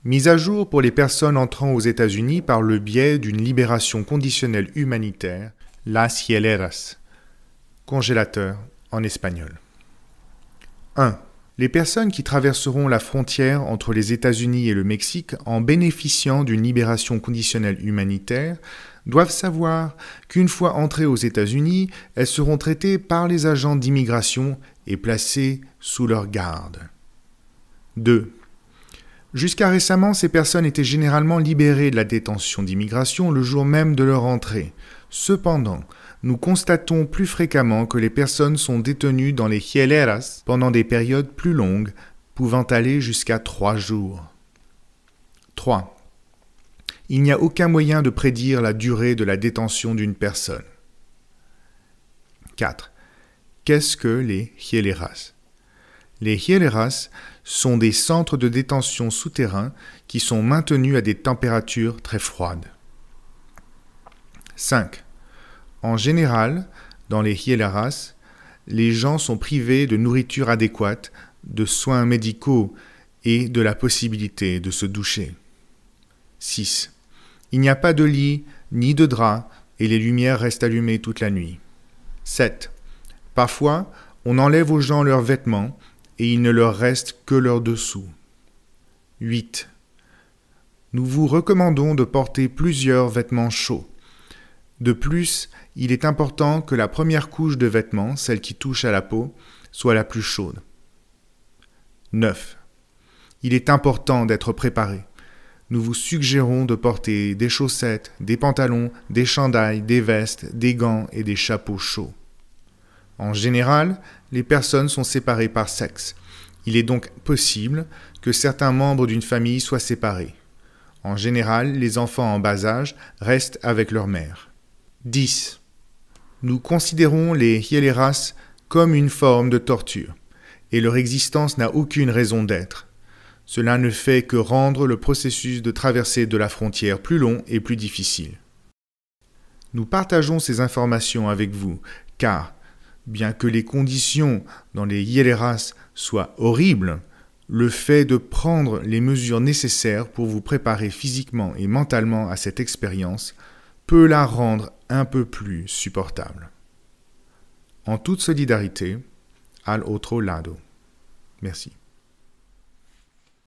Mise à jour pour les personnes entrant aux États-Unis par le biais d'une libération conditionnelle humanitaire, las hieleras, congélateur en espagnol. 1. Les personnes qui traverseront la frontière entre les États-Unis et le Mexique en bénéficiant d'une libération conditionnelle humanitaire doivent savoir qu'une fois entrées aux États-Unis, elles seront traitées par les agents d'immigration et placées sous leur garde. 2. Jusqu'à récemment, ces personnes étaient généralement libérées de la détention d'immigration le jour même de leur entrée. Cependant, nous constatons plus fréquemment que les personnes sont détenues dans les hieleras pendant des périodes plus longues, pouvant aller jusqu'à 3 jours. 3. Il n'y a aucun moyen de prédire la durée de la détention d'une personne. 4. Qu'est-ce que les hieleras? Les hieleras sont des centres de détention souterrains qui sont maintenus à des températures très froides. 5. En général, dans les hieleras, les gens sont privés de nourriture adéquate, de soins médicaux et de la possibilité de se doucher. 6. Il n'y a pas de lit ni de drap et les lumières restent allumées toute la nuit. 7. Parfois, on enlève aux gens leurs vêtements et il ne leur reste que leurs dessous. 8. Nous vous recommandons de porter plusieurs vêtements chauds. De plus, il est important que la première couche de vêtements, celle qui touche à la peau, soit la plus chaude. 9. Il est important d'être préparé. Nous vous suggérons de porter des chaussettes, des pantalons, des chandails, des vestes, des gants et des chapeaux chauds. En général, les personnes sont séparées par sexe. Il est donc possible que certains membres d'une famille soient séparés. En général, les enfants en bas âge restent avec leur mère. 10. Nous considérons les hieleras comme une forme de torture, et leur existence n'a aucune raison d'être. Cela ne fait que rendre le processus de traversée de la frontière plus long et plus difficile. Nous partageons ces informations avec vous, car, bien que les conditions dans les hieleras soient horribles, le fait de prendre les mesures nécessaires pour vous préparer physiquement et mentalement à cette expérience peut la rendre un peu plus supportable. En toute solidarité, al otro lado. Merci.